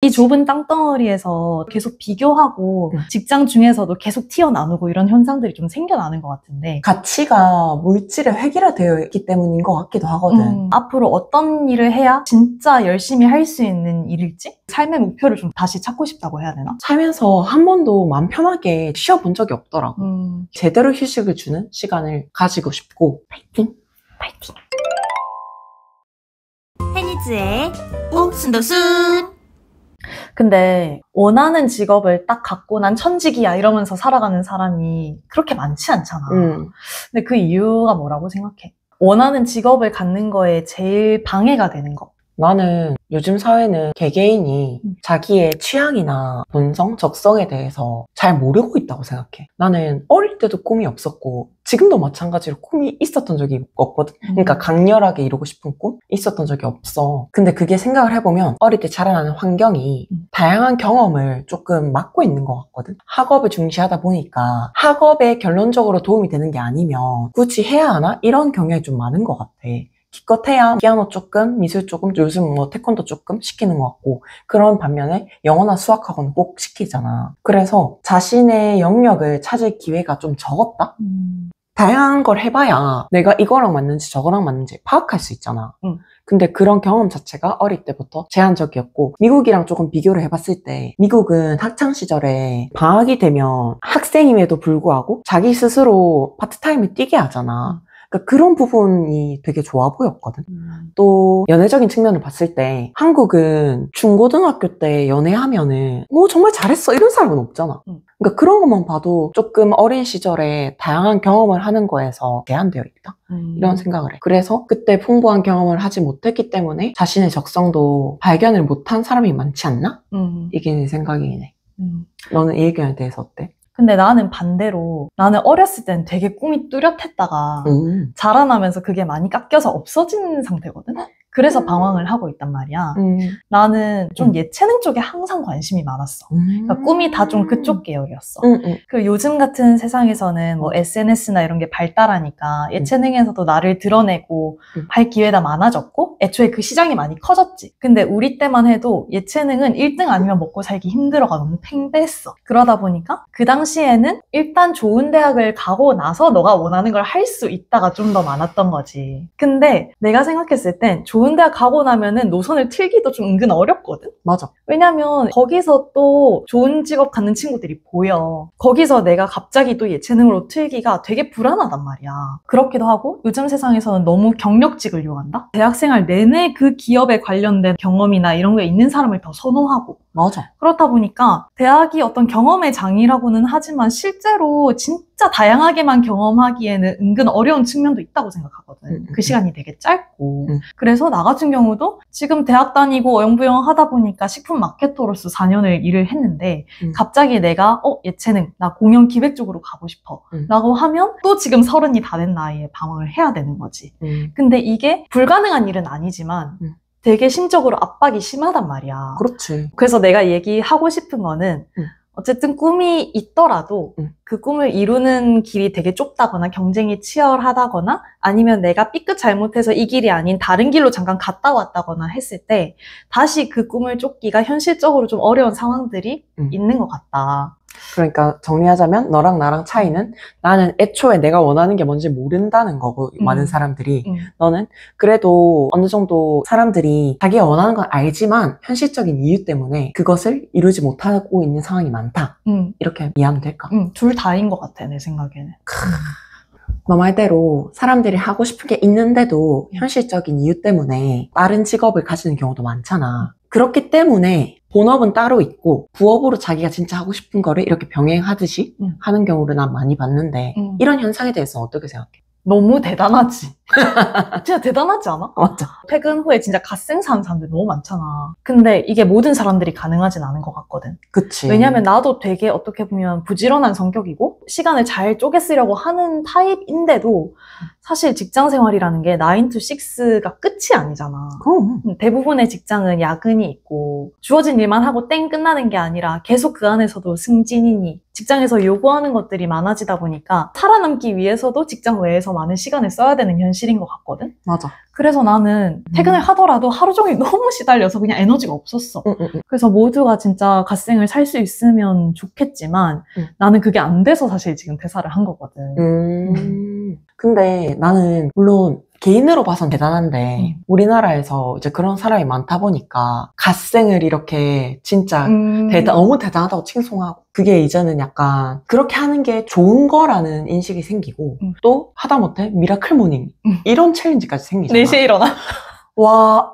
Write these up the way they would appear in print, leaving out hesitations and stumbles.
이 좁은 땅덩어리에서 계속 비교하고 직장 중에서도 계속 튀어나누고 이런 현상들이 좀 생겨나는 것 같은데 가치가 물질에 획일화되어 있기 때문인 것 같기도 하거든. 앞으로 어떤 일을 해야 진짜 열심히 할 수 있는 일일지? 삶의 목표를 좀 다시 찾고 싶다고 해야 되나? 살면서 한 번도 마음 편하게 쉬어본 적이 없더라고. 제대로 휴식을 주는 시간을 가지고 싶고 파이팅! 파이팅! 헤니즈의 옥순도순. 근데 원하는 직업을 딱 갖고 난 천직이야 이러면서 살아가는 사람이 그렇게 많지 않잖아. 근데 그 이유가 뭐라고 생각해? 원하는 직업을 갖는 거에 제일 방해가 되는 거. 나는 요즘 사회는 개개인이 자기의 취향이나 본성, 적성에 대해서 잘 모르고 있다고 생각해. 나는 어릴 때도 꿈이 없었고 지금도 마찬가지로 꿈이 있었던 적이 없거든. 그러니까 강렬하게 이루고 싶은 꿈 있었던 적이 없어. 근데 그게 생각을 해보면 어릴 때 자라나는 환경이 다양한 경험을 조금 막고 있는 것 같거든. 학업을 중시하다 보니까 학업에 결론적으로 도움이 되는 게 아니면 굳이 해야 하나? 이런 경향이 좀 많은 것 같아. 기껏해야 피아노 조금, 미술 조금, 요즘 뭐 태권도 조금 시키는 것 같고 그런 반면에 영어나 수학학원 꼭 시키잖아. 그래서 자신의 영역을 찾을 기회가 좀 적었다? 다양한 걸 해봐야 내가 이거랑 맞는지 저거랑 맞는지 파악할 수 있잖아. 근데 그런 경험 자체가 어릴 때부터 제한적이었고 미국이랑 조금 비교를 해봤을 때 미국은 학창시절에 방학이 되면 학생임에도 불구하고 자기 스스로 파트타임을 뛰게 하잖아. 그러니까 그런 부분이 되게 좋아 보였거든. 또 연애적인 측면을 봤을 때 한국은 중고등학교 때 연애하면은 뭐 정말 잘했어 이런 사람은 없잖아. 그러니까 그런 것만 봐도 조금 어린 시절에 다양한 경험을 하는 거에서 제한되어 있다. 이런 생각을 해. 그래서 그때 풍부한 경험을 하지 못했기 때문에 자신의 적성도 발견을 못한 사람이 많지 않나? 이게 내 생각이긴 해. 너는 이 의견에 대해서 어때? 근데 나는 반대로 나는 어렸을 땐 되게 꿈이 뚜렷했다가 자라나면서 그게 많이 깎여서 없어진 상태거든? 그래서 방황을 하고 있단 말이야. 나는 좀 예체능 쪽에 항상 관심이 많았어. 그러니까 꿈이 다 좀 그쪽 계열이었어. 그 요즘 같은 세상에서는 뭐 SNS나 이런 게 발달하니까 예체능에서도 나를 드러내고 할 기회가 많아졌고 애초에 그 시장이 많이 커졌지. 근데 우리 때만 해도 예체능은 1등 아니면 먹고 살기 힘들어가 너무 팽배했어. 그러다 보니까 그 당시에는 일단 좋은 대학을 가고 나서 너가 원하는 걸 할 수 있다가 좀 더 많았던 거지. 근데 내가 생각했을 땐 좋은 대학 가고 나면은 노선을 틀기도 좀 은근 어렵거든? 맞아. 왜냐면 거기서 또 좋은 직업 갖는 친구들이 보여. 거기서 내가 갑자기 또 예체능으로 틀기가 되게 불안하단 말이야. 그렇기도 하고 요즘 세상에서는 너무 경력직을 요한다? 대학생활 내내 그 기업에 관련된 경험이나 이런 게 있는 사람을 더 선호하고 맞아. 그렇다 보니까 대학이 어떤 경험의 장이라고는 하지만 실제로 진짜 다양하게만 경험하기에는 은근 어려운 측면도 있다고 생각하거든. 그 시간이 되게 짧고. 그래서 나 같은 경우도 지금 대학 다니고 어영부영 하다 보니까 식품 마케터로서 4년을 일을 했는데 갑자기 내가 예체능, 나 공연 기획 쪽으로 가고 싶어 라고 하면 또 지금 30이 다 된 나이에 방황을 해야 되는 거지. 근데 이게 불가능한 일은 아니지만 되게 심적으로 압박이 심하단 말이야. 그렇지. 그래서 내가 얘기하고 싶은 거는 어쨌든 꿈이 있더라도 그 꿈을 이루는 길이 되게 좁다거나 경쟁이 치열하다거나 아니면 내가 삐끗 잘못해서 이 길이 아닌 다른 길로 잠깐 갔다 왔다거나 했을 때 다시 그 꿈을 쫓기가 현실적으로 좀 어려운 상황들이 있는 것 같다. 그러니까 정리하자면 너랑 나랑 차이는 나는 애초에 내가 원하는 게 뭔지 모른다는 거고 많은 사람들이 너는 그래도 어느 정도 사람들이 자기가 원하는 건 알지만 현실적인 이유 때문에 그것을 이루지 못하고 있는 상황이 많다. 이렇게 이해하면 될까? 둘 다인 것 같아 내 생각에는. 너 말대로 사람들이 하고 싶은 게 있는데도 현실적인 이유 때문에 다른 직업을 가지는 경우도 많잖아. 그렇기 때문에 본업은 따로 있고 부업으로 자기가 진짜 하고 싶은 거를 이렇게 병행하듯이 하는 경우를 난 많이 봤는데 이런 현상에 대해서는 어떻게 생각해? 너무 대단하지. 진짜 대단하지 않아? 맞아. 퇴근 후에 진짜 갓생 사는 사람들 너무 많잖아. 근데 이게 모든 사람들이 가능하진 않은 것 같거든. 그치. 왜냐면 나도 되게 어떻게 보면 부지런한 성격이고 시간을 잘 쪼개 쓰려고 하는 타입인데도 사실 직장 생활이라는 게 9 to 6가 끝이 아니잖아. 대부분의 직장은 야근이 있고 주어진 일만 하고 땡 끝나는 게 아니라 계속 그 안에서도 승진이니 직장에서 요구하는 것들이 많아지다 보니까 살아남기 위해서도 직장 외에서 많은 시간을 써야 되는 현실인 것 같거든? 맞아. 그래서 나는 퇴근을 하더라도 하루 종일 너무 시달려서 그냥 에너지가 없었어. 그래서 모두가 진짜 갓생을 살 수 있으면 좋겠지만 나는 그게 안 돼서 사실 지금 퇴사를 한 거거든. 근데 나는 물론 개인으로 봐선 대단한데 우리나라에서 이제 그런 사람이 많다 보니까 갓생을 이렇게 진짜 너무 대단하다고 칭송하고 그게 이제는 약간 그렇게 하는 게 좋은 거라는 인식이 생기고 또 하다못해 미라클 모닝 이런 챌린지까지 생기잖아. 4시에 일어나. 와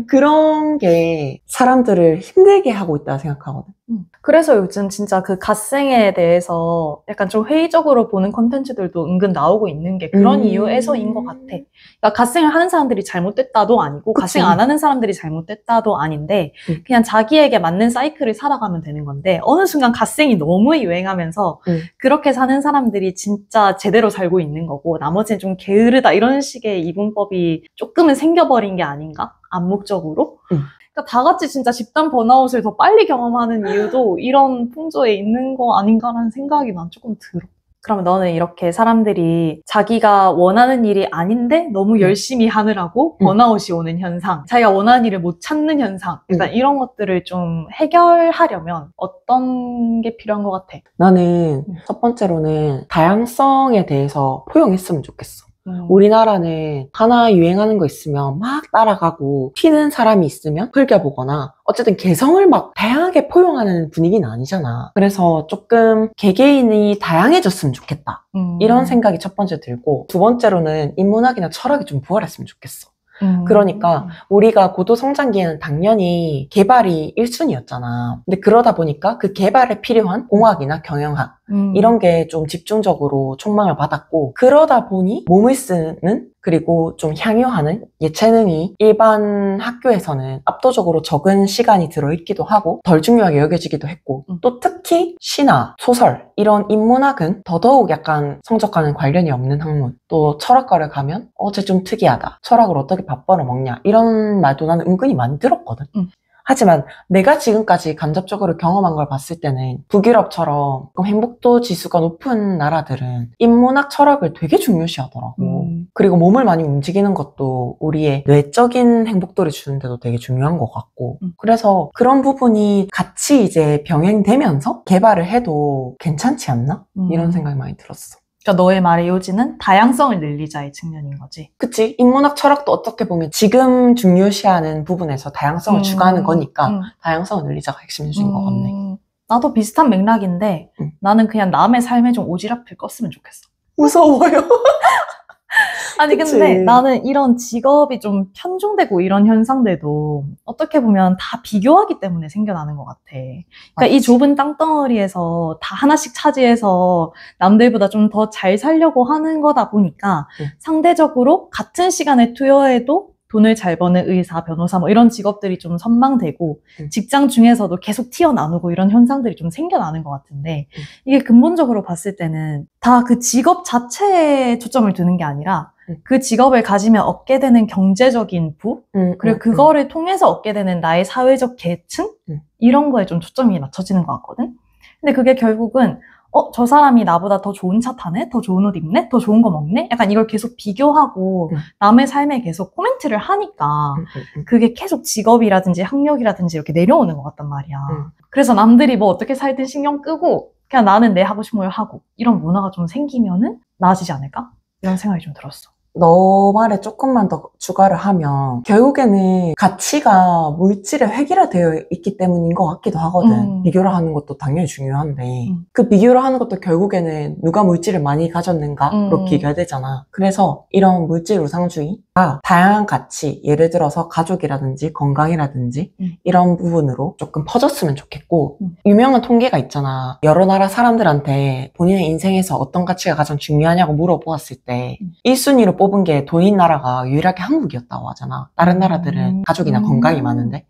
그런 게 사람들을 힘들게 하고 있다 생각하거든. 그래서 요즘 진짜 그 갓생에 대해서 약간 좀 회의적으로 보는 콘텐츠들도 은근 나오고 있는 게 그런 이유에서인 것 같아. 그러니까 갓생을 하는 사람들이 잘못됐다도 아니고 그치. 갓생 안 하는 사람들이 잘못됐다도 아닌데 그냥 자기에게 맞는 사이클을 살아가면 되는 건데 어느 순간 갓생이 너무 유행하면서 그렇게 사는 사람들이 진짜 제대로 살고 있는 거고 나머지는 좀 게으르다 이런 식의 이분법이 조금은 생겨버린 게 아닌가? 암묵적으로? 그러니까 다 같이 진짜 집단 번아웃을 더 빨리 경험하는 이유도 이런 풍조에 있는 거 아닌가라는 생각이 난 조금 들어. 그러면 너는 이렇게 사람들이 자기가 원하는 일이 아닌데 너무 열심히 하느라고 번아웃이 오는 현상, 자기가 원하는 일을 못 찾는 현상, 일단 이런 것들을 좀 해결하려면 어떤 게 필요한 것 같아? 나는 첫 번째로는 다양성에 대해서 포용했으면 좋겠어. 우리나라는 하나 유행하는 거 있으면 막 따라가고 튀는 사람이 있으면 흘겨보거나 어쨌든 개성을 막 다양하게 포용하는 분위기는 아니잖아. 그래서 조금 개개인이 다양해졌으면 좋겠다. 이런 생각이 첫 번째 들고 두 번째로는 인문학이나 철학이 좀 부활했으면 좋겠어. 그러니까 우리가 고도 성장기에는 당연히 개발이 1순위였잖아. 근데 그러다 보니까 그 개발에 필요한 공학이나 경영학 이런 게 좀 집중적으로 촉망을 받았고 그러다 보니 몸을 쓰는 그리고 좀 향유하는 예체능이 일반 학교에서는 압도적으로 적은 시간이 들어있기도 하고 덜 중요하게 여겨지기도 했고 또 특히 시나 소설 이런 인문학은 더더욱 약간 성적과는 관련이 없는 학문 또 철학과를 가면 쟤 좀 특이하다 철학을 어떻게 밥 벌어먹냐 이런 말도 나는 은근히 많이 들었거든. 하지만 내가 지금까지 간접적으로 경험한 걸 봤을 때는 북유럽처럼 행복도 지수가 높은 나라들은 인문학 철학을 되게 중요시하더라고. 그리고 몸을 많이 움직이는 것도 우리의 뇌적인 행복도를 주는데도 되게 중요한 것 같고 그래서 그런 부분이 같이 이제 병행되면서 개발을 해도 괜찮지 않나? 이런 생각이 많이 들었어. 그러니까 너의 말의 요지는 다양성을 늘리자의 측면인 거지. 그치. 인문학 철학도 어떻게 보면 지금 중요시하는 부분에서 다양성을 추구하는 거니까 다양성을 늘리자가 핵심 주인 것 같네. 나도 비슷한 맥락인데 나는 그냥 남의 삶에 좀 오지랖을 껐으면 좋겠어. 무서워요. 아니 그치. 근데 나는 이런 직업이 좀 편중되고 이런 현상들도 어떻게 보면 다 비교하기 때문에 생겨나는 것 같아. 그러니까 이 좁은 땅덩어리에서 다 하나씩 차지해서 남들보다 좀 더 잘 살려고 하는 거다 보니까 상대적으로 같은 시간에 투여해도 돈을 잘 버는 의사, 변호사 뭐 이런 직업들이 좀 선망되고 직장 중에서도 계속 튀어나누고 이런 현상들이 좀 생겨나는 것 같은데 이게 근본적으로 봤을 때는 다 그 직업 자체에 초점을 두는 게 아니라 그 직업을 가지면 얻게 되는 경제적인 부 그리고 그거를 통해서 얻게 되는 나의 사회적 계층 이런 거에 좀 초점이 맞춰지는 것 같거든. 근데 그게 결국은 저 사람이 나보다 더 좋은 차 타네? 더 좋은 옷 입네? 더 좋은 거 먹네? 약간 이걸 계속 비교하고 남의 삶에 계속 코멘트를 하니까 그게 계속 직업이라든지 학력이라든지 이렇게 내려오는 것 같단 말이야. 그래서 남들이 뭐 어떻게 살든 신경 끄고 그냥 나는 내 하고 싶은 걸 하고 이런 문화가 좀 생기면은 나아지지 않을까? 이런 생각이 좀 들었어. 너 말에 조금만 더 추가를 하면 결국에는 가치가 물질에 획일화되어 있기 때문인 것 같기도 하거든. 비교를 하는 것도 당연히 중요한데 그 비교를 하는 것도 결국에는 누가 물질을 많이 가졌는가로 비교해야 되잖아. 그래서 이런 물질 우상주의가 다양한 가치, 예를 들어서 가족이라든지 건강이라든지 이런 부분으로 조금 퍼졌으면 좋겠고 유명한 통계가 있잖아. 여러 나라 사람들한테 본인의 인생에서 어떤 가치가 가장 중요하냐고 물어보았을 때 1순위로 뽑은 게 돈인 나라가 유일하게 한국이었다고 하잖아. 다른 나라들은 가족이나 건강이 많은데.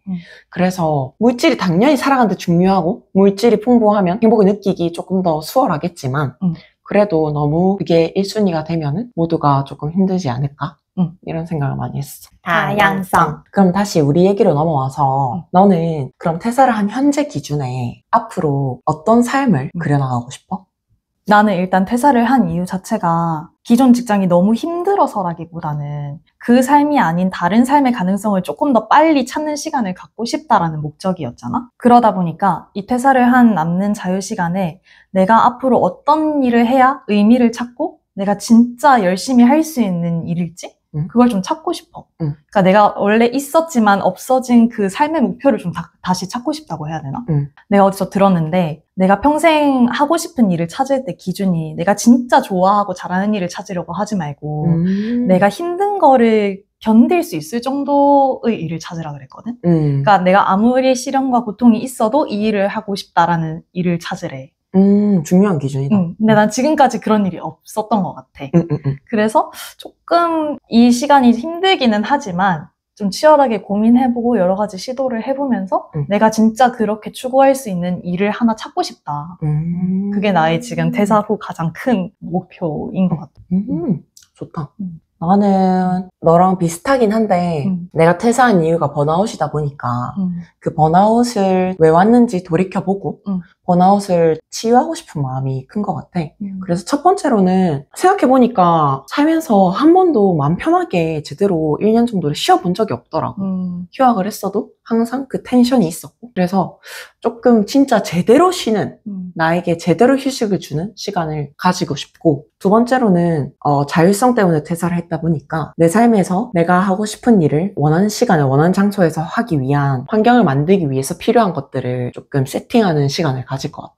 그래서 물질이 당연히 살아가는데 중요하고 물질이 풍부하면 행복을 느끼기 조금 더 수월하겠지만 그래도 너무 그게 1순위가 되면은 모두가 조금 힘들지 않을까? 이런 생각을 많이 했어. 다양성. 그럼 다시 우리 얘기로 넘어와서 너는 그럼 퇴사를 한 현재 기준에 앞으로 어떤 삶을 그려나가고 싶어? 나는 일단 퇴사를 한 이유 자체가 기존 직장이 너무 힘들어서라기보다는 그 삶이 아닌 다른 삶의 가능성을 조금 더 빨리 찾는 시간을 갖고 싶다라는 목적이었잖아. 그러다 보니까 이 퇴사를 한 남는 자유시간에 내가 앞으로 어떤 일을 해야 의미를 찾고 내가 진짜 열심히 할 수 있는 일일지 그걸 좀 찾고 싶어. 그러니까 내가 원래 있었지만 없어진 그 삶의 목표를 좀 다시 찾고 싶다고 해야 되나? 내가 어디서 들었는데 내가 평생 하고 싶은 일을 찾을 때 기준이 내가 진짜 좋아하고 잘하는 일을 찾으려고 하지 말고 내가 힘든 거를 견딜 수 있을 정도의 일을 찾으라 그랬거든? 그러니까 내가 아무리 시련과 고통이 있어도 이 일을 하고 싶다라는 일을 찾으래. 중요한 기준이다. 근데 난 지금까지 그런 일이 없었던 것 같아. 그래서 조금 이 시간이 힘들기는 하지만 좀 치열하게 고민해보고 여러 가지 시도를 해보면서 내가 진짜 그렇게 추구할 수 있는 일을 하나 찾고 싶다. 그게 나의 지금 퇴사 후 가장 큰 목표인 것 같아. 좋다. 나는 너랑 비슷하긴 한데 내가 퇴사한 이유가 번아웃이다 보니까 그 번아웃을 왜 왔는지 돌이켜보고 번아웃을 치유하고 싶은 마음이 큰 것 같아. 그래서 첫 번째로는 생각해보니까 살면서 한 번도 마음 편하게 제대로 1년 정도를 쉬어본 적이 없더라고. 휴학을 했어도 항상 그 텐션이 있었고 그래서 조금 진짜 제대로 쉬는 나에게 제대로 휴식을 주는 시간을 가지고 싶고 두 번째로는 자율성 때문에 퇴사를 했다 보니까 내 삶에서 내가 하고 싶은 일을 원하는 시간에 원하는 장소에서 하기 위한 환경을 만들기 위해서 필요한 것들을 조금 세팅하는 시간을 가질 것 같아.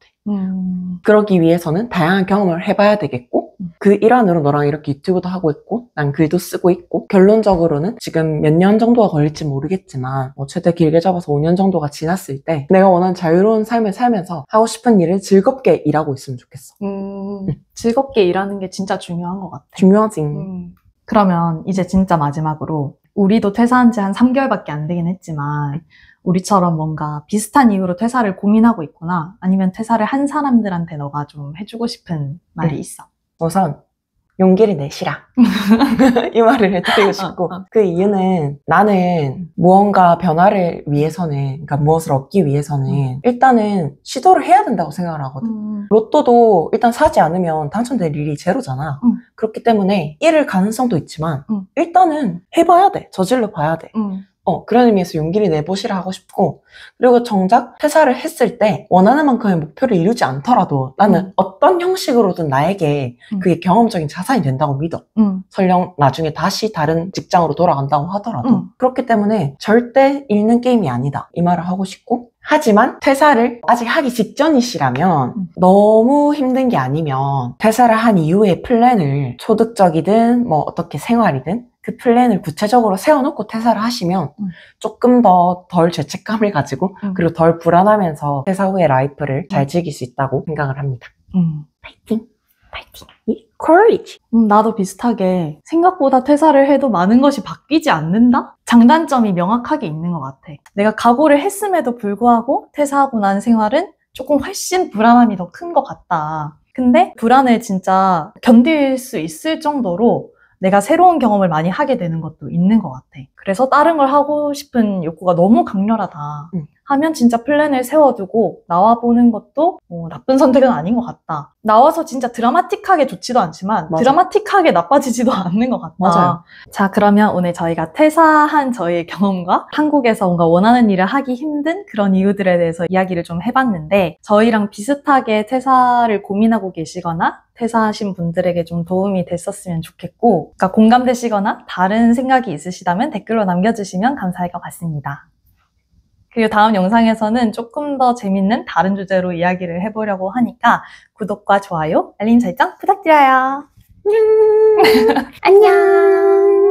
그러기 위해서는 다양한 경험을 해봐야 되겠고 그 일환으로 너랑 이렇게 유튜브도 하고 있고 난 글도 쓰고 있고 결론적으로는 지금 몇 년 정도가 걸릴지 모르겠지만 최대 길게 잡아서 5년 정도가 지났을 때 내가 원하는 자유로운 삶을 살면서 하고 싶은 일을 즐겁게 일하고 있으면 좋겠어. 즐겁게 일하는 게 진짜 중요한 것 같아. 중요하지. 그러면 이제 진짜 마지막으로 우리도 퇴사한 지 한 3개월밖에 안 되긴 했지만 우리처럼 뭔가 비슷한 이유로 퇴사를 고민하고 있거나 아니면 퇴사를 한 사람들한테 너가 좀 해주고 싶은 말이 있어. 우선 용기를 내시라. 이 말을 해드리고 싶고 그 이유는 나는 무언가 변화를 위해서는 그러니까 무엇을 얻기 위해서는 일단은 시도를 해야 된다고 생각을 하거든. 로또도 일단 사지 않으면 당첨될 일이 제로잖아. 그렇기 때문에 잃을 가능성도 있지만 일단은 해봐야 돼. 저질러 봐야 돼. 그런 의미에서 용기를 내보시라 하고 싶고 그리고 정작 퇴사를 했을 때 원하는 만큼의 목표를 이루지 않더라도 나는 어떤 형식으로든 나에게 그게 경험적인 자산이 된다고 믿어. 설령 나중에 다시 다른 직장으로 돌아간다고 하더라도 그렇기 때문에 절대 잃는 게임이 아니다. 이 말을 하고 싶고 하지만 퇴사를 아직 하기 직전이시라면 너무 힘든 게 아니면 퇴사를 한 이후의 플랜을 소득적이든 뭐 어떻게 생활이든 그 플랜을 구체적으로 세워놓고 퇴사를 하시면 조금 더 덜 죄책감을 가지고 그리고 덜 불안하면서 퇴사 후의 라이프를 잘 즐길 수 있다고 생각을 합니다. 파이팅! 파이팅! courage! 나도 비슷하게 생각보다 퇴사를 해도 많은 것이 바뀌지 않는다? 장단점이 명확하게 있는 것 같아. 내가 각오를 했음에도 불구하고 퇴사하고 난 생활은 조금 훨씬 불안함이 더 큰 것 같다. 근데 불안을 진짜 견딜 수 있을 정도로 내가 새로운 경험을 많이 하게 되는 것도 있는 것 같아. 그래서 다른 걸 하고 싶은 욕구가 너무 강렬하다 하면 진짜 플랜을 세워두고 나와보는 것도 나쁜 선택은 아닌 것 같다. 나와서 진짜 드라마틱하게 좋지도 않지만 맞아. 드라마틱하게 나빠지지도 않는 것 같다. 맞아요. 자, 그러면 오늘 저희가 퇴사한 저희의 경험과 한국에서 뭔가 원하는 일을 하기 힘든 그런 이유들에 대해서 이야기를 좀 해봤는데 저희랑 비슷하게 퇴사를 고민하고 계시거나 퇴사하신 분들에게 좀 도움이 됐었으면 좋겠고 그러니까 공감되시거나 다른 생각이 있으시다면 댓글로 남겨주시면 감사할 것 같습니다. 그리고 다음 영상에서는 조금 더 재밌는 다른 주제로 이야기를 해보려고 하니까 구독과 좋아요, 알림 설정 부탁드려요. 안녕.